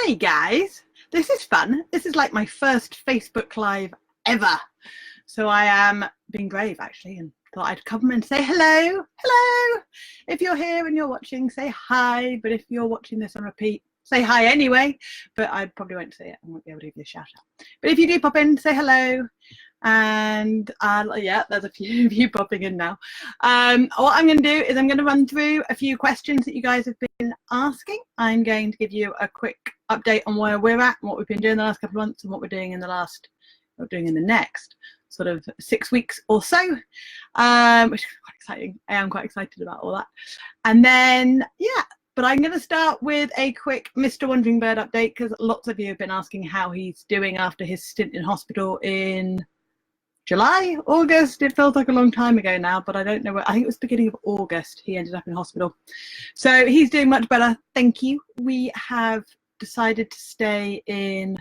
Hi guys, this is fun. This is like my first Facebook Live ever. So I am being brave actually and thought I'd come and say hello. Hello. If you're here and you're watching, say hi. But if you're watching this on repeat, say hi anyway. But I probably won't say it. I won't be able to give you a shout out. But if you do pop in, say hello. And yeah, there's a few of you popping in now. What I'm going to do is I'm going to run through a few questions that you guys have been asking. I'm going to give you a quick update on where we're at and what we've been doing the last couple of months and what we're doing in the next sort of 6 weeks or so, which is quite exciting. I am quite excited about all that. And then, yeah, but I'm going to start with a quick Mr. Wandering Bird update because lots of you have been asking how he's doing after his stint in hospital in July, August. It feels like a long time ago now, but I don't know where. I think it was beginning of August he ended up in hospital. So he's doing much better, thank you. We have decided to stay in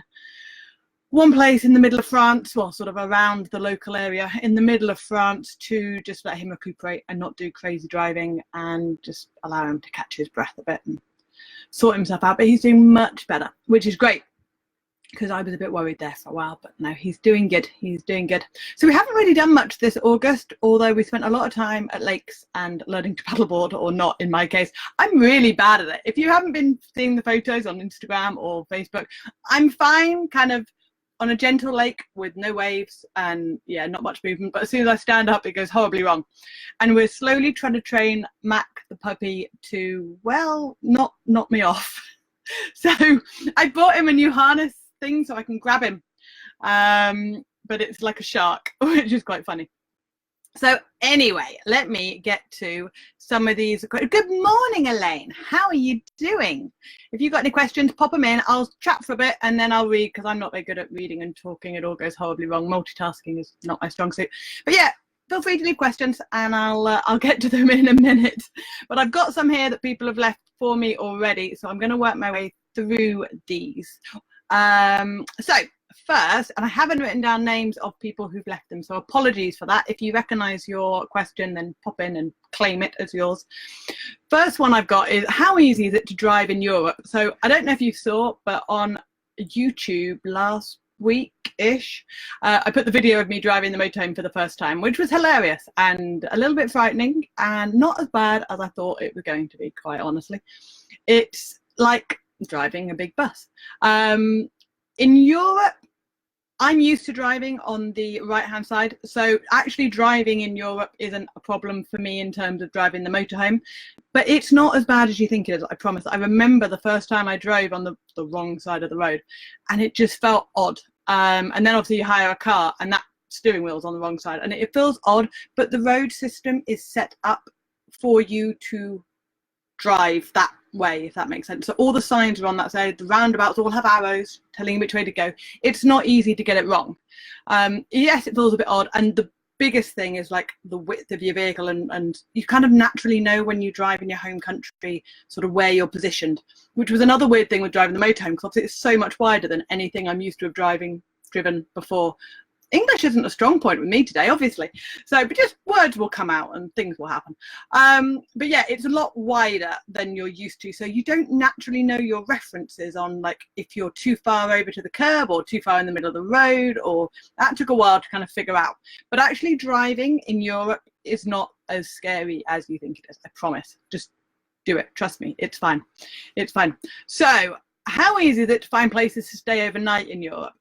one place in the middle of France, well, sort of around the local area in the middle of France, to just let him recuperate and not do crazy driving and just allow him to catch his breath a bit and sort himself out. But he's doing much better, which is great, because I was a bit worried there for a while, but no, he's doing good. He's doing good. So we haven't really done much this August, although we spent a lot of time at lakes and learning to paddleboard, or not in my case. I'm really bad at it. If you haven't been seeing the photos on Instagram or Facebook, I'm fine kind of on a gentle lake with no waves and yeah, not much movement. But as soon as I stand up, it goes horribly wrong. And we're slowly trying to train Mac, the puppy, to, well, not knock me off. So I bought him a new harness thing so I can grab him, but it's like a shark, which is quite funny. So anyway, let me get to some of these. Good morning, Elaine. How are you doing? If you've got any questions, pop them in. I'll chat for a bit and then I'll read, because I'm not very good at reading and talking. It all goes horribly wrong. Multitasking is not my strong suit. But yeah, feel free to leave questions and I'll get to them in a minute. But I've got some here that people have left for me already, so I'm going to work my way through these. So first, and I haven't written down names of people who've left them, so apologies for that. If you recognize your question, then pop in and claim it as yours. First one I've got is, how easy is it to drive in Europe? So I don't know if you saw, but on YouTube last week-ish, I put the video of me driving the motorhome for the first time, which was hilarious and a little bit frightening and not as bad as I thought it was going to be, quite honestly. It's like driving a big bus. In Europe, I'm used to driving on the right hand side, so actually driving in Europe isn't a problem for me in terms of driving the motorhome, but it's not as bad as you think it is, I promise. I remember the first time I drove on the wrong side of the road and it just felt odd, and then obviously you hire a car and that steering wheel's on the wrong side and it feels odd, but the road system is set up for you to drive that way, if that makes sense. So all the signs are on that side, the roundabouts all have arrows telling you which way to go. It's not easy to get it wrong. Yes, it feels a bit odd, and the biggest thing is like the width of your vehicle, and you kind of naturally know when you drive in your home country sort of where you're positioned, which was another weird thing with driving the motorhome, because obviously it's so much wider than anything I'm used to have driven before. English isn't a strong point with me today, obviously. So, but just words will come out and things will happen. But yeah, it's a lot wider than you're used to. So you don't naturally know your references on, like, if you're too far over to the curb or too far in the middle of the road, or that took a while to kind of figure out. But actually driving in Europe is not as scary as you think it is. I promise. Just do it. Trust me. It's fine. It's fine. So how easy is it to find places to stay overnight in Europe?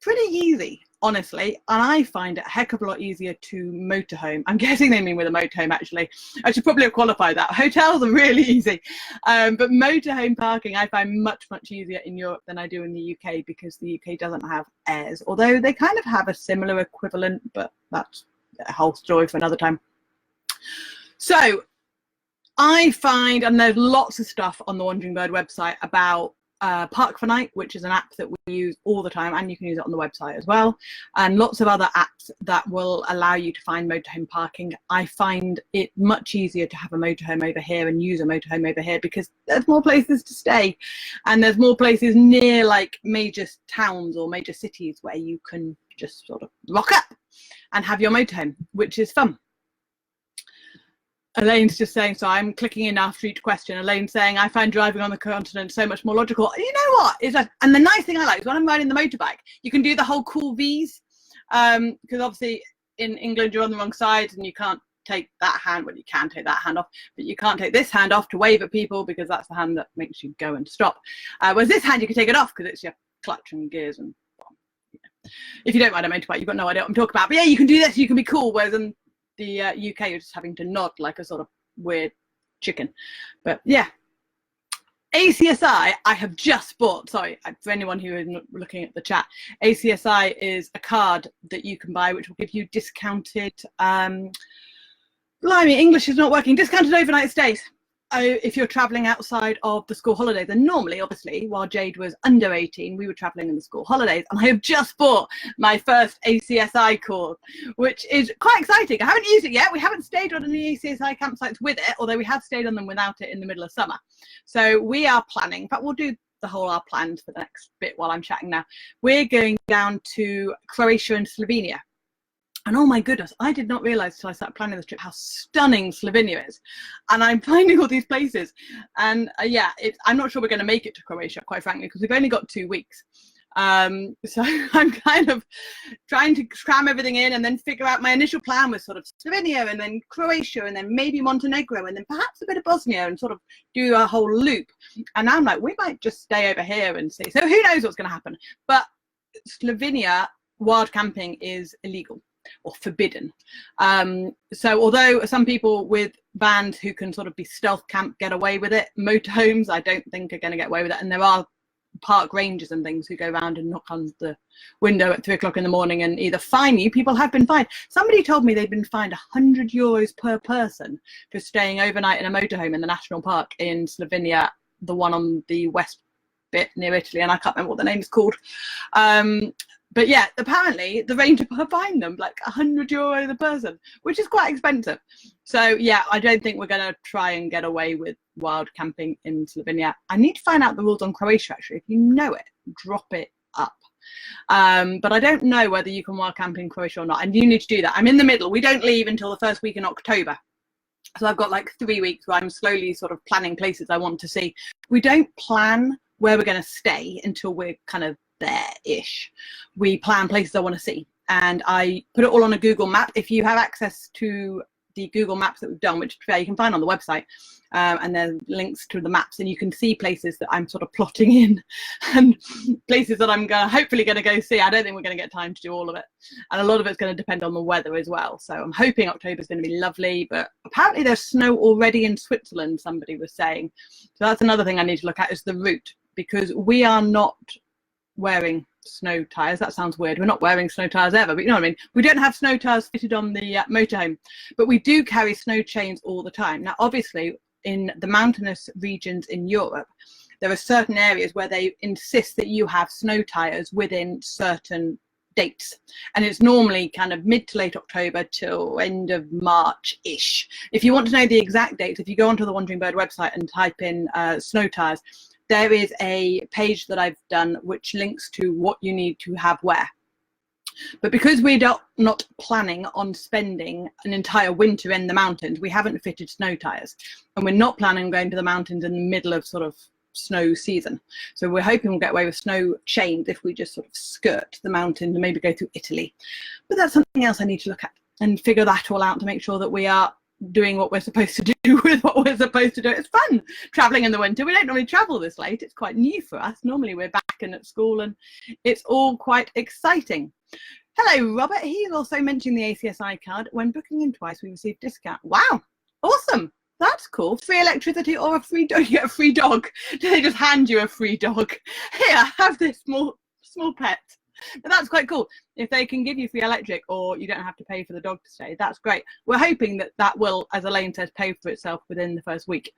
Pretty easy, honestly, and I find it a heck of a lot easier to motorhome. I'm guessing they mean with a motorhome, actually. I should probably have qualified that. Hotels are really easy, but motorhome parking I find much easier in Europe than I do in the UK, because the UK doesn't have airs, although they kind of have a similar equivalent, but that's a whole story for another time. So I find, and there's lots of stuff on the Wandering Bird website about Park for Night, which is an app that we use all the time, and you can use it on the website as well, and lots of other apps that will allow you to find motorhome parking. I find it much easier to have a motorhome over here and use a motorhome over here, because there's more places to stay and there's more places near like major towns or major cities where you can just sort of rock up and have your motorhome, which is fun. Elaine's just saying, so I'm clicking in after each question. Elaine's saying, I find driving on the continent so much more logical. You know what? And the nice thing I like is when I'm riding the motorbike, you can do the whole cool V's, because obviously in England you're on the wrong side and you can't take that hand. Well, you can take that hand off, but you can't take this hand off to wave at people because that's the hand that makes you go and stop. Whereas this hand you can take it off because it's your clutch and gears. And well, you know, if you don't ride a motorbike, you've got no idea what I'm talking about. But yeah, you can do this. You can be cool. Whereas in the UK, you're just having to nod like a sort of weird chicken. But yeah, ACSI I have just bought. Sorry, for anyone who is looking at the chat, ACSI is a card that you can buy which will give you discounted blimey, English is not working, discounted overnight stays if you're traveling outside of the school holidays. And normally, obviously, while Jade was under 18, we were traveling in the school holidays, and I have just bought my first ACSI card, which is quite exciting. I haven't used it yet. We haven't stayed on any ACSI campsites with it, although we have stayed on them without it in the middle of summer. So we are planning, in fact, we'll do the whole our plans for the next bit while I'm chatting now. We're going down to Croatia and Slovenia. And oh my goodness, I did not realise until I started planning this trip how stunning Slovenia is. And I'm finding all these places. And yeah, I'm not sure we're going to make it to Croatia, quite frankly, because we've only got 2 weeks. So I'm kind of trying to cram everything in and then figure out. My initial plan was sort of Slovenia and then Croatia and then maybe Montenegro and then perhaps a bit of Bosnia and sort of do a whole loop. And now I'm like, we might just stay over here and see. So who knows what's going to happen. But Slovenia, wild camping is illegal or forbidden. So although some people with vans who can sort of be stealth camp get away with it, motorhomes I don't think are going to get away with it. And there are park rangers and things who go around and knock on the window at 3 o'clock in the morning and either fine you. People have been fined. Somebody told me they'd been fined €100 per person for staying overnight in a motorhome in the national park in Slovenia, the one on the west bit near Italy, and I can't remember what the name is called. But yeah, apparently the ranger fined them like €100 a person, which is quite expensive. So yeah, I don't think we're going to try and get away with wild camping in Slovenia. I need to find out the rules on Croatia, actually. If you know it, drop it up. But I don't know whether you can wild camp in Croatia or not, and you need to do that. I'm in the middle. We don't leave until the first week in October. So I've got like 3 weeks where I'm slowly sort of planning places I want to see. We don't plan where we're going to stay until we're kind of there-ish. We plan places I want to see, and I put it all on a Google map. If you have access to the Google Maps that we've done, which you can find on the website, and there's links to the maps, and you can see places that I'm sort of plotting in and places that I'm hopefully going to go see. I don't think we're going to get time to do all of it, and a lot of it's going to depend on the weather as well. So I'm hoping October is going to be lovely, but apparently there's snow already in Switzerland, somebody was saying. So that's another thing I need to look at, is the route, because we are not wearing snow tires. That sounds weird. We're not wearing snow tires ever, but you know what I mean. We don't have snow tires fitted on the motorhome, but we do carry snow chains all the time. Now, obviously, in the mountainous regions in Europe, there are certain areas where they insist that you have snow tires within certain dates, and it's normally kind of mid to late October till end of March-ish. If you want to know the exact dates, if you go onto the Wandering Bird website and type in snow tires, there is a page that I've done which links to what you need to have where. But because we're not planning on spending an entire winter in the mountains, we haven't fitted snow tires, and we're not planning on going to the mountains in the middle of sort of snow season. So we're hoping we'll get away with snow chains if we just sort of skirt the mountains and maybe go through Italy. But that's something else I need to look at and figure that all out to make sure that we are doing what we're supposed to do with what we're supposed to do. It's fun traveling in the winter. We don't normally travel this late. It's quite new for us. Normally we're back and at school, and it's all quite exciting. Hello, Robert. He's also mentioning the ACS I Card. When booking in twice, we receive discount. Wow, awesome. That's cool. Free electricity or a free dog. You get a free dog. Do they just hand you a free dog? Here, have this small pet. But that's quite cool. If they can give you free electric, or you don't have to pay for the dog to stay, that's great. We're hoping that that will, as Elaine says, pay for itself within the first week.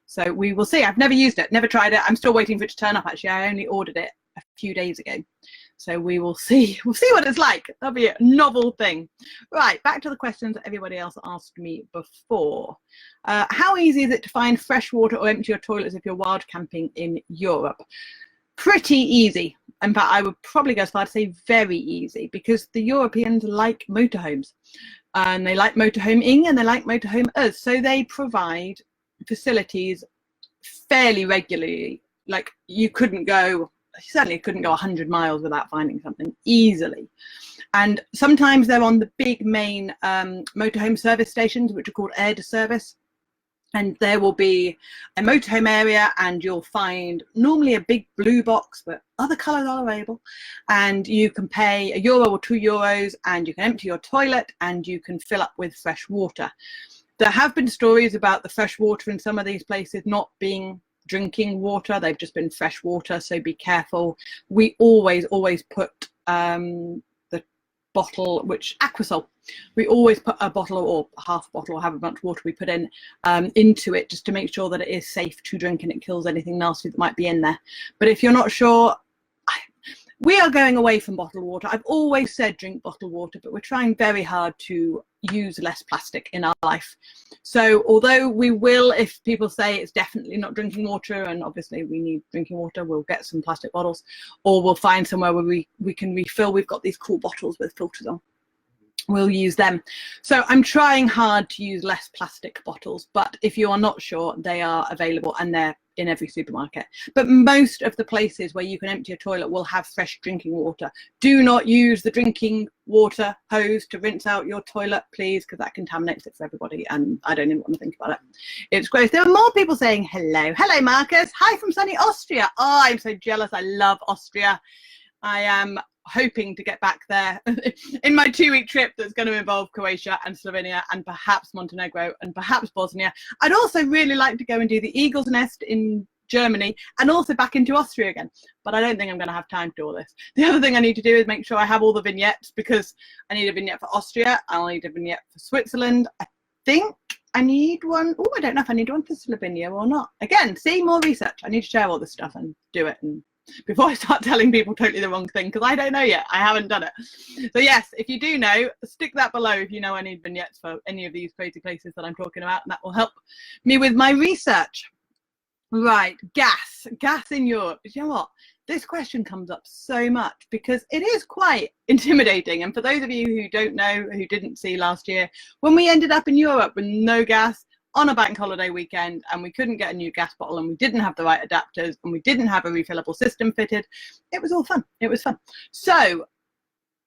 So we will see. I've never used it, never tried it. I'm still waiting for it to turn up, actually. I only ordered it a few days ago. So we will see. We'll see what it's like. That'll be a novel thing. Right, back to the questions that everybody else asked me before. How easy is it to find fresh water or empty your toilets if you're wild camping in Europe? Pretty easy. In fact, I would probably go as far to say very easy, because the Europeans like motorhomes. and they like motorhoming and they like motorhome us. So they provide facilities fairly regularly. Like you certainly couldn't go 100 miles without finding something easily. And sometimes they're on the big main motorhome service stations, which are called air to service. And there will be a motorhome area, and you'll find normally a big blue box, but other colours are available. And you can pay €1 or €2, and you can empty your toilet and you can fill up with fresh water. There have been stories about the fresh water in some of these places not being drinking water. They've just been fresh water, so be careful. We always put the bottle, which Aquasol, we always put a bottle or half a bottle or however much water we put in into it, just to make sure that it is safe to drink and it kills anything nasty that might be in there. But if you're not sure, we are going away from bottled water. I've always said drink bottled water, but we're trying very hard to use less plastic in our life. So although we will, if people say it's definitely not drinking water, and obviously we need drinking water, we'll get some plastic bottles, or we'll find somewhere where we can refill. We've got these cool bottles with filters on. We'll use them. So I'm trying hard to use less plastic bottles, but if you are not sure, they are available and they're in every supermarket. But most of the places where you can empty a toilet will have fresh drinking water. Do not use the drinking water hose to rinse out your toilet, please, because that contaminates it for everybody, and I don't even want to think about it. It's gross. There are more people saying hello. Hello, Marcus. Hi from sunny Austria. Oh, I'm so jealous. I love Austria. I am hoping to get back there in my 2-week trip that's going to involve Croatia and Slovenia and perhaps Montenegro and perhaps Bosnia. I'd also really like to go and do the Eagle's Nest in Germany and also back into Austria again, but I don't think I'm going to have time to do all this. The other thing I need to do is make sure I have all the vignettes, because I need a vignette for Austria, I'll need a vignette for Switzerland. I think I need one. Oh, I don't know if I need one for Slovenia or not. Again, see, more research. I need to share all this stuff and do it, and before I start telling people totally the wrong thing, because I don't know yet. I haven't done it. So yes, if you do know, stick that below if you know I need vignettes for any of these crazy places that I'm talking about, and that will help me with my research. Right, gas in Europe. You know what? This question comes up so much because it is quite intimidating. And for those of you who don't know, who didn't see last year, when we ended up in Europe with no gas on a bank holiday weekend, and we couldn't get a new gas bottle, and we didn't have the right adapters, and we didn't have a refillable system fitted, it was all fun. It was fun. So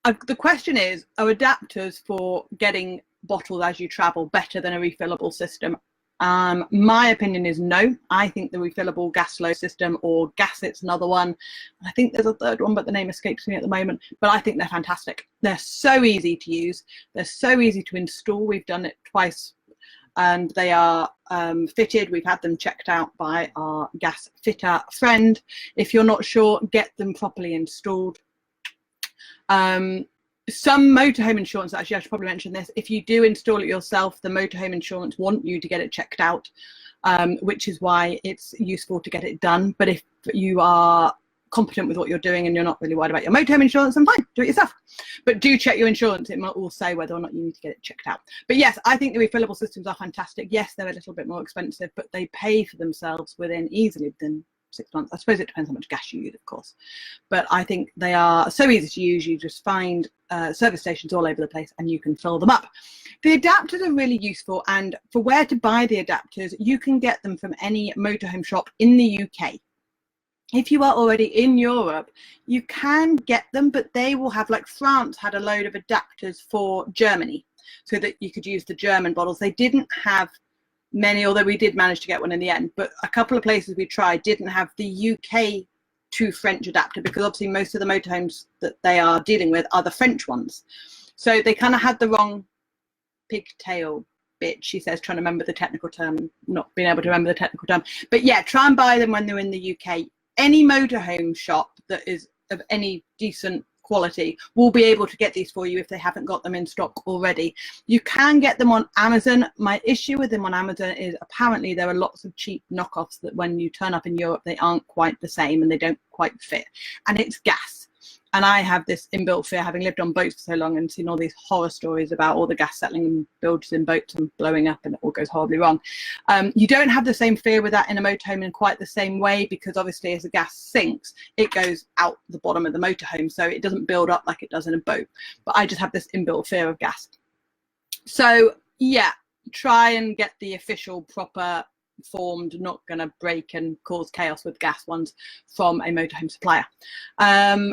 the question is, are adapters for getting bottles as you travel better than a refillable system? My opinion is no. I think the refillable gas flow system, or Gasit's another one, I think there's a third one but the name escapes me at the moment, but I think they're fantastic. They're so easy to use, they're so easy to install. We've done it twice and they are fitted. We've had them checked out by our gas fitter friend. If you're not sure, get them properly installed. Some motorhome insurance, actually I should probably mention this, if you do install it yourself, the motorhome insurance want you to get it checked out, which is why it's useful to get it done. But if you are competent with what you're doing and you're not really worried about your motorhome insurance, then fine, do it yourself. But do check your insurance. It might all say whether or not you need to get it checked out. But yes, I think the refillable systems are fantastic. Yes, they're a little bit more expensive, but they pay for themselves easily within 6 months. I suppose it depends how much gas you use, of course, but I think they are so easy to use. You just find service stations all over the place and you can fill them up. The adapters are really useful, and for where to buy the adapters, you can get them from any motorhome shop in the UK. If you are already in Europe, you can get them, but they will have, like France had a load of adapters for Germany so that you could use the German bottles. They didn't have many, although we did manage to get one in the end, but a couple of places we tried didn't have the UK to French adapter, because obviously most of the motorhomes that they are dealing with are the French ones. So they kind of had the wrong pigtail bit, she says, trying to remember the technical term, not being able to remember the technical term. But yeah, try and buy them when they're in the UK. Any motorhome shop that is of any decent quality will be able to get these for you if they haven't got them in stock already. You can get them on Amazon. My issue with them on Amazon is apparently there are lots of cheap knockoffs that when you turn up in Europe, they aren't quite the same and they don't quite fit. And it's gas. And I have this inbuilt fear, having lived on boats for so long and seen all these horror stories about all the gas settling in bilges in boats and blowing up and it all goes horribly wrong. You don't have the same fear with that in a motorhome in quite the same way, because obviously as the gas sinks, it goes out the bottom of the motorhome, so it doesn't build up like it does in a boat. But I just have this inbuilt fear of gas. So yeah, try and get the official proper formed, not going to break and cause chaos with gas ones from a motorhome supplier.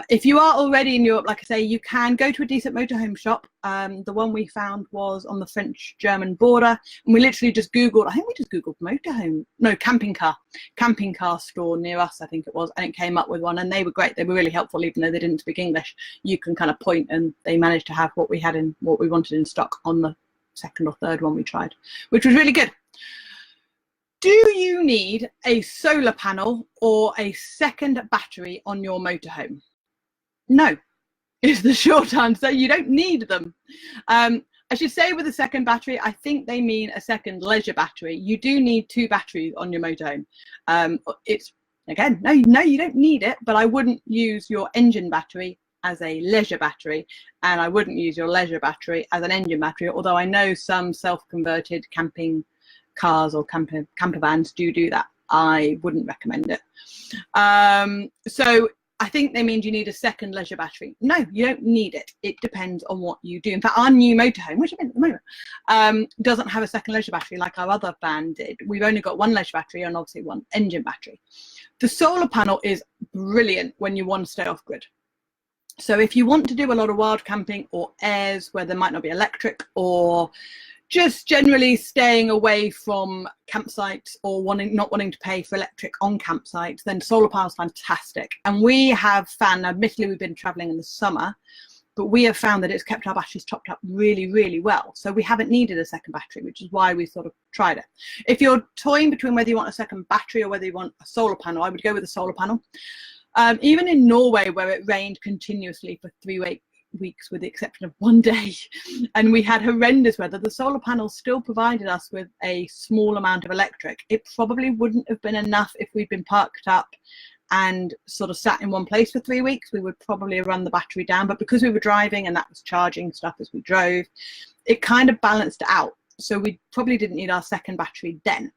If you are already in Europe, like I say, you can go to a decent motorhome shop. The one we found was on the French-German border, and we literally just Googled, I think we just Googled motorhome, no, camping car store near us, I think it was, and it came up with one, and they were great. They were really helpful, even though they didn't speak English. You can kind of point, and they managed to have what we had in, what we wanted in stock on the second or third one we tried, which was really good. Do you need a solar panel or a second battery on your motorhome? No, is the short answer. You don't need them. I should say with a second battery, I think they mean a second leisure battery. You do need 2 batteries on your motorhome. It's, again, no, you don't need it, but I wouldn't use your engine battery as a leisure battery, and I wouldn't use your leisure battery as an engine battery, although I know some self-converted camping cars or camper vans do that. I wouldn't recommend it. So I think they mean you need a second leisure battery. No, you don't need it. It depends on what you do. In fact, our new motorhome, which I'm in at the moment, doesn't have a second leisure battery like our other van did. We've only got 1 leisure battery and obviously 1 engine battery. The solar panel is brilliant when you want to stay off grid. So if you want to do a lot of wild camping or airs where there might not be electric, or just generally staying away from campsites or not wanting to pay for electric on campsites, then solar power is fantastic. And we have found, admittedly we've been traveling in the summer, but we have found that it's kept our batteries topped up really, really well. So we haven't needed a second battery, which is why we sort of tried it. If you're toying between whether you want a second battery or whether you want a solar panel, I would go with a solar panel. Even in Norway, where it rained continuously for 3 weeks with the exception of 1 day, and we had horrendous weather, the solar panel still provided us with a small amount of electric. It probably wouldn't have been enough if we'd been parked up and sort of sat in one place for 3 weeks. We would probably have run the battery down, but because we were driving and that was charging stuff as we drove, it kind of balanced out. So we probably didn't need our second battery then.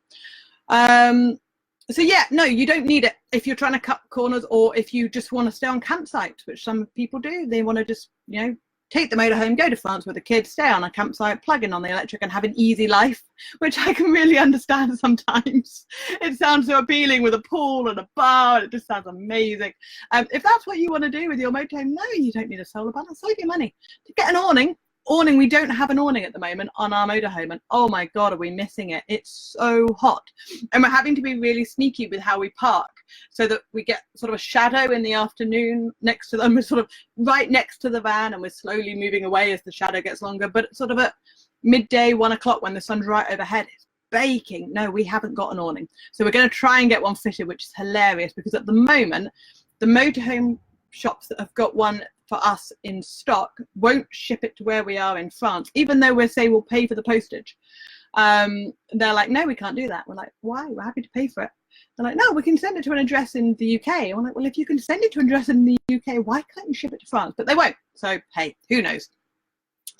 So yeah, no, you don't need it if you're trying to cut corners, or if you just want to stay on campsites, which some people do. They want to just, you know, take the motorhome, go to France with the kids, stay on a campsite, plug in on the electric and have an easy life, which I can really understand sometimes. It sounds so appealing with a pool and a bar, and it just sounds amazing. If that's what you want to do with your motorhome, no, you don't need a solar panel. Save your money. To get an awning, we don't have an awning at the moment on our motorhome, and oh my god, are we missing it. It's so hot, and we're having to be really sneaky with how we park so that we get sort of a shadow in the afternoon next to them. We're sort of right next to the van and we're slowly moving away as the shadow gets longer, but sort of at midday, 1 o'clock, when the sun's right overhead, it's baking. No, we haven't got an awning, so we're going to try and get one fitted, which is hilarious because at the moment the motorhome shops that have got one for us in stock won't ship it to where we are in France, even though we'll say we'll pay for the postage. They're like, no, we can't do that. We're like, why? We're happy to pay for it. They're like, no, we can send it to an address in the UK. And we're like, well, if you can send it to an address in the UK, why can't you ship it to France? But they won't. So hey, who knows?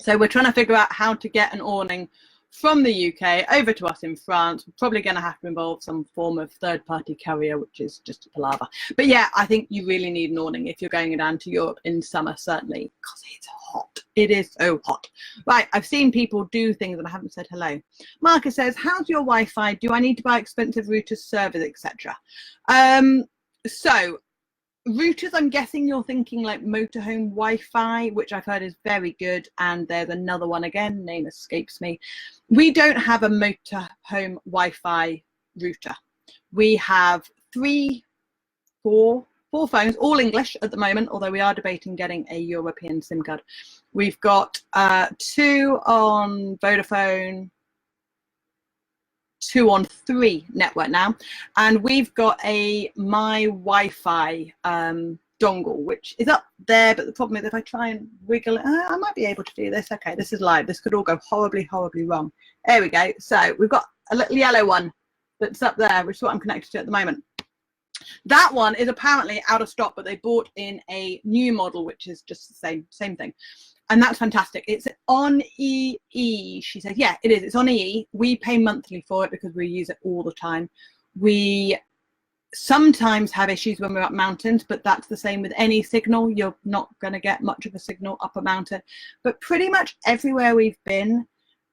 So we're trying to figure out how to get an awning from the UK over to us in France. We're probably going to have to involve some form of third-party carrier, which is just a palaver. But yeah, I think you really need an awning if you're going down to Europe in summer, certainly, because it's hot. It is so hot. Right, I've seen people do things and I haven't said hello. Marcus says, how's your Wi-Fi? Do I need to buy expensive routers, servers, etc.? So routers, I'm guessing you're thinking like motorhome Wi-Fi, which I've heard is very good, and there's another one again, name escapes me. We don't have a motorhome Wi-Fi router. We have four phones, all English at the moment, although we are debating getting a European SIM card. We've got 2 on Vodafone, 2 on 3 network now, and we've got a my Wi-Fi dongle, which is up there, but the problem is if I try and wiggle it, I might be able to do this. Okay, this is live. This could all go horribly wrong. There we go. So we've got a little yellow one that's up there, which is what I'm connected to at the moment. That one is apparently out of stock, but they bought in a new model, which is just the same thing. And that's fantastic. It's on EE. She said, yeah, it is. It's on EE. We pay monthly for it because we use it all the time. We sometimes have issues when we're up mountains, but that's the same with any signal. You're not going to get much of a signal up a mountain. But pretty much everywhere we've been,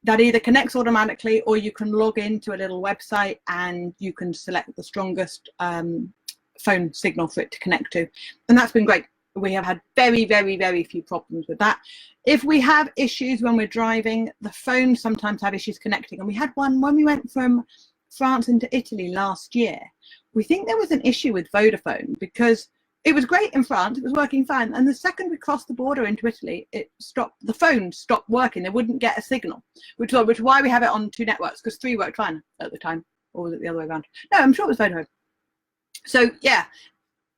that either connects automatically, or you can log into a little website and you can select the strongest phone signal for it to connect to. And that's been great. We have had very, very, very few problems with that. If we have issues when we're driving, the phones sometimes have issues connecting. And we had one when we went from France into Italy last year. We think there was an issue with Vodafone because it was great in France, it was working fine. And the second we crossed the border into Italy, it stopped, the phone stopped working. They wouldn't get a signal, which is why we have it on 2 networks, because 3 worked fine at the time. Or was it the other way around? No, I'm sure it was Vodafone. So yeah,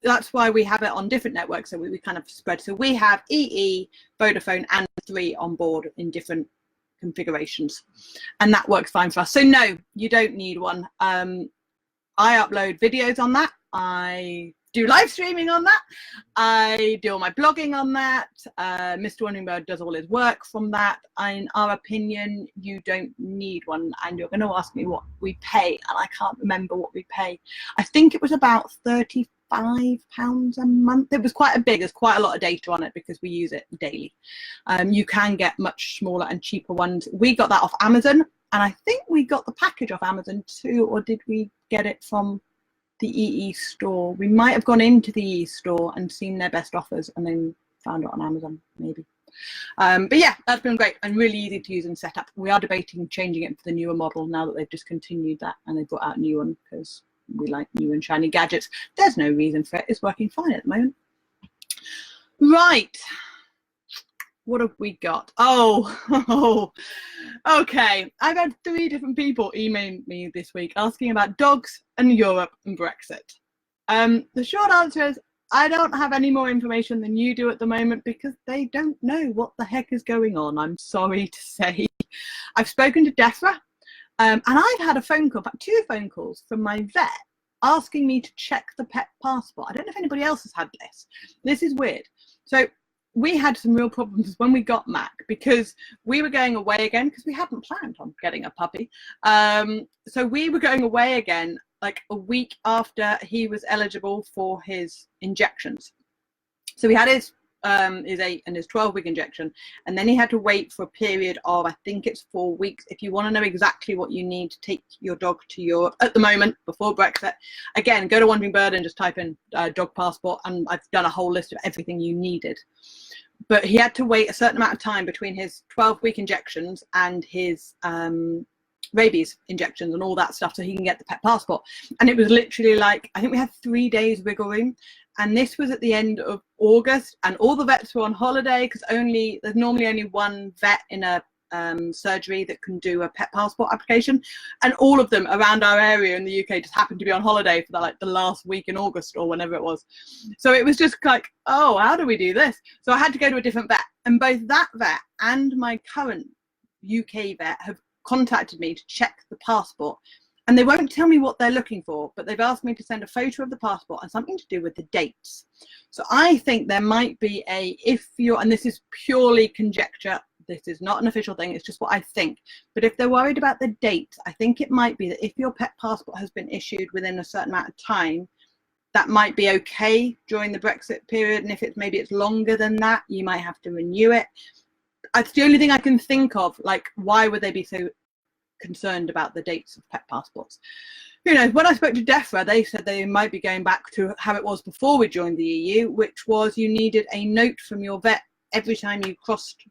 that's why we have it on different networks, so we kind of spread. So we have EE, Vodafone, and 3 on board in different configurations, and that works fine for us. So no, you don't need one. I upload videos on that. I do live streaming on that. I do all my blogging on that. Mr. Wandering Bird does all his work from that. In our opinion, you don't need one. And you're going to ask me what we pay, and I can't remember what we pay. I think it was about £35 a month. It was quite a big, there's quite a lot of data on it because we use it daily. You can get much smaller and cheaper ones. We got that off Amazon, and I think we got the package off Amazon too, or did we get it from the EE store? We might have gone into the EE store and seen their best offers and then found it on Amazon, maybe. But yeah, that's been great and really easy to use and set up. We are debating changing it for the newer model now that they've discontinued that and they've brought out a new one because we like new and shiny gadgets. There's no reason for it. It's working fine at the moment. Right. What have we got? Oh, okay. I've had 3 different people email me this week asking about dogs and Europe and Brexit. The short answer is I don't have any more information than you do at the moment because they don't know what the heck is going on, I'm sorry to say. I've spoken to DEFRA, and I've had a phone call, 2 phone calls from my vet asking me to check the pet passport. I don't know if anybody else has had this. This is weird. So we had some real problems when we got Mac because we were going away again because we hadn't planned on getting a puppy. So we were going away again like a week after he was eligible for his injections. So he had his 8 and his 12-week injection, and then he had to wait for a period of, I think it's 4 weeks. If you want to know exactly what you need to take your dog to Europe at the moment before Brexit, again, go to Wandering Bird and just type in dog passport, and I've done a whole list of everything you needed. But he had to wait a certain amount of time between his 12-week injections and his rabies injections and all that stuff so he can get the pet passport. And it was literally like, I think we had 3 days wiggle room. And this was at the end of August, and all the vets were on holiday because there's normally only 1 vet in a surgery that can do a pet passport application, and all of them around our area in the UK just happened to be on holiday for the last week in August or whenever it was. So it was just like, oh, how do we do this? So I had to go to a different vet, and both that vet and my current UK vet have contacted me to check the passport. And they won't tell me what they're looking for, but they've asked me to send a photo of the passport and something to do with the dates. So I think there might be and this is purely conjecture, this is not an official thing, it's just what I think. But if they're worried about the dates, I think it might be that if your pet passport has been issued within a certain amount of time, that might be okay during the Brexit period. And if maybe it's longer than that, you might have to renew it. That's the only thing I can think of. Like, why would they be so concerned about the dates of pet passports? You know, when I spoke to DEFRA, they said they might be going back to how it was before we joined the EU, which was you needed a note from your vet every time you crossed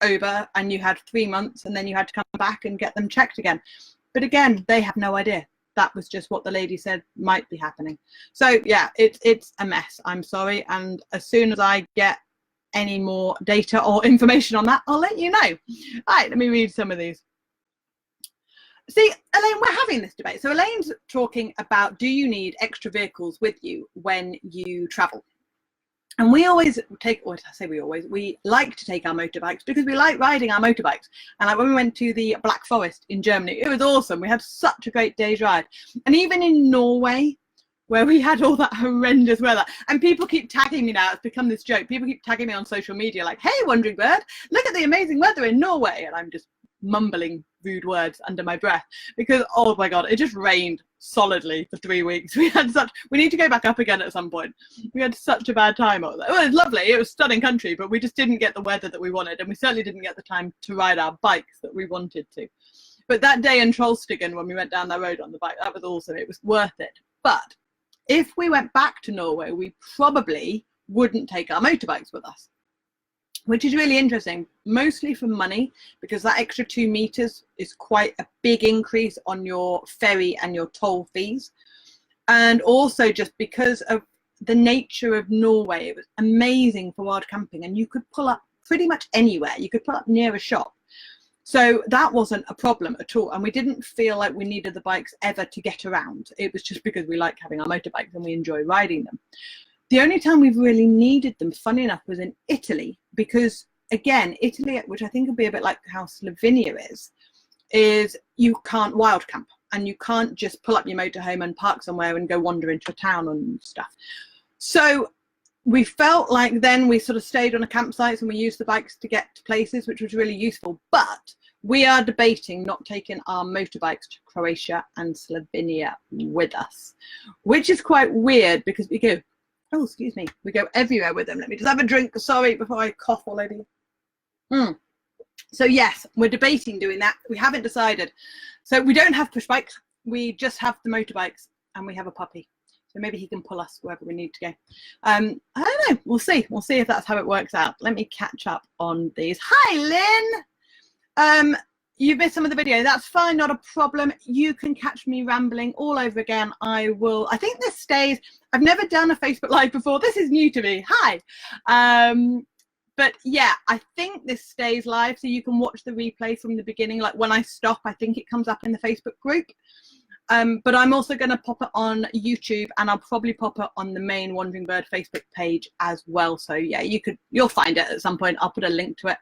over, and you had 3 months, and then you had to come back and get them checked again. But again, they have no idea. That was just what the lady said might be happening. So yeah, it's a mess, I'm sorry. And as soon as I get any more data or information on that, I'll let you know. All right, let me read some of these. See, Elaine, we're having this debate. So Elaine's talking about, do you need extra vehicles with you when you travel? And we always take, or I say we like to take our motorbikes because we like riding our motorbikes. And like when we went to the Black Forest in Germany, it was awesome. We had such a great day's ride. And even in Norway, where we had all that horrendous weather, and people keep tagging me now, it's become this joke. People keep tagging me on social media like, hey, Wandering Bird, look at the amazing weather in Norway. And I'm just mumbling rude words under my breath, because oh my god, it just rained solidly for 3 weeks. We need to go back up again at some point. We had such a bad time. It was lovely, it was stunning country, but we just didn't get the weather that we wanted, and we certainly didn't get the time to ride our bikes that we wanted to. But that day in Trollstigen, when we went down that road on the bike, that was awesome. It was worth it. But if we went back to Norway, we probably wouldn't take our motorbikes with us, which is really interesting, mostly for money, because that extra 2 meters is quite a big increase on your ferry and your toll fees. And also just because of the nature of Norway, it was amazing for wild camping, and you could pull up pretty much anywhere. You could pull up near a shop. So that wasn't a problem at all. And we didn't feel like we needed the bikes ever to get around. It was just because we like having our motorbikes and we enjoy riding them. The only time we've really needed them, funny enough, was in Italy, because again, Italy, which I think would be a bit like how Slovenia is you can't wild camp, and you can't just pull up your motorhome and park somewhere and go wander into a town and stuff. So we felt like then we sort of stayed on a campsite and we used the bikes to get to places, which was really useful. But we are debating not taking our motorbikes to Croatia and Slovenia with us, which is quite weird because we go, oh, excuse me, we go everywhere with them. Let me just have a drink, sorry, before I cough all over you. So yes, we're debating doing that. We haven't decided. So we don't have push bikes. We just have the motorbikes, and we have a puppy. So maybe he can pull us wherever we need to go. I don't know. We'll see. We'll see if that's how it works out. Let me catch up on these. Hi, Lynn. You missed some of the video. That's fine. Not a problem. You can catch me rambling all over again. I think this stays. I've never done a Facebook Live before. This is new to me. Hi. But yeah, I think this stays live, so you can watch the replay from the beginning. Like when I stop, I think it comes up in the Facebook group. But I'm also going to pop it on YouTube, and I'll probably pop it on the main Wandering Bird Facebook page as well. So yeah, you'll find it at some point. I'll put a link to it.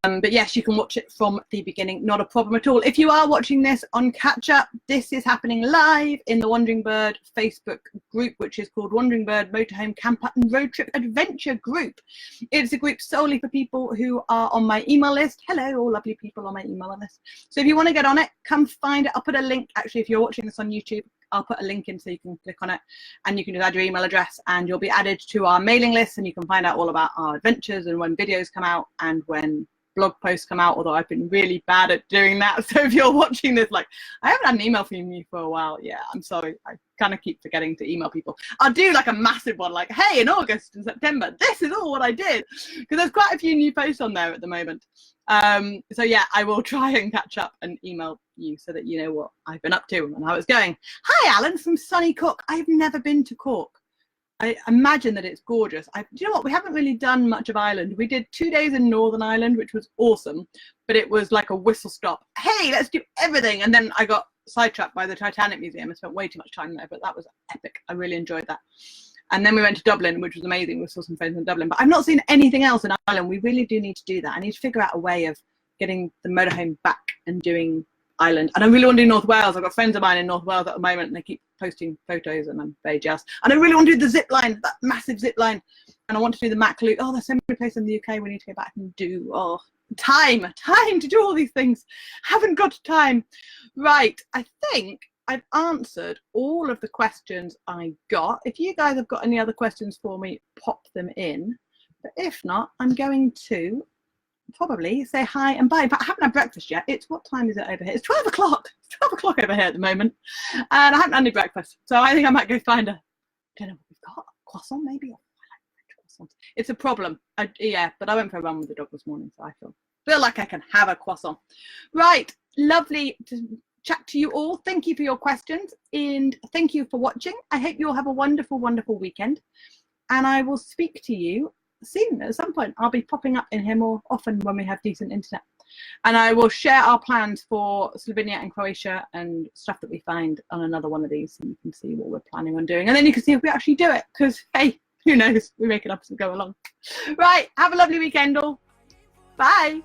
But yes, you can watch it from the beginning, not a problem at all. If you are watching this on catch up, this is happening live in the Wandering Bird Facebook group, which is called Wandering Bird Motorhome Camper and Road Trip Adventure Group. It's a group solely for people who are on my email list. Hello, all lovely people on my email list. So if you want to get on it, come find it. I'll put a link. Actually, if you're watching this on YouTube, I'll put a link in so you can click on it, and you can just add your email address, and you'll be added to our mailing list, and you can find out all about our adventures and when videos come out and when blog posts come out, although I've been really bad at doing that. So if you're watching this, like, I haven't had an email from you for a while. Yeah, I'm sorry. I kind of keep forgetting to email people. I'll do like a massive one, like, hey, in August and September, this is all what I did. Because there's quite a few new posts on there at the moment. So yeah, I will try and catch up and email you so that you know what I've been up to and how it's going. Hi, Alan from sunny Cork. I've never been to Cork. I imagine that it's gorgeous. Do you know what? We haven't really done much of Ireland. We did 2 days in Northern Ireland, which was awesome, but it was like a whistle stop. Hey, let's do everything. And then I got sidetracked by the Titanic Museum. I spent way too much time there, but that was epic. I really enjoyed that. And then we went to Dublin, which was amazing. We saw some friends in Dublin, but I've not seen anything else in Ireland. We really do need to do that. I need to figure out a way of getting the motorhome back and doing Ireland. And I really want to do North Wales. I've got friends of mine in North Wales at the moment, and they keep posting photos, and I'm very jealous. And I really want to do the zip line, that massive zip line. And I want to do the Mac Loop. Oh, there's so many places in the UK we need to go back and do. Oh, time to do all these things. Haven't got time. Right, I think I've answered all of the questions I got. If you guys have got any other questions for me, pop them in. But if not, I'm going to probably say hi and bye. But I haven't had breakfast yet. What time is it over here? It's 12 o'clock. It's 12 o'clock over here at the moment. And I haven't had any breakfast. So I think I might go find don't know what we've got. Croissant maybe? Oh, I like croissants. It's a problem. Yeah, but I went for a run with the dog this morning, so I feel like I can have a croissant. Right, lovely to chat to you all. Thank you for your questions, and thank you for watching. I hope you all have a wonderful, wonderful weekend. And I will speak to you soon at some point. I'll be popping up in here more often when we have decent internet, and I will share our plans for Slovenia and Croatia and stuff that we find on another one of these, so you can see what we're planning on doing, and then you can see if we actually do it, because hey, who knows, we make it up as we go along. Right, have a lovely weekend all. Bye.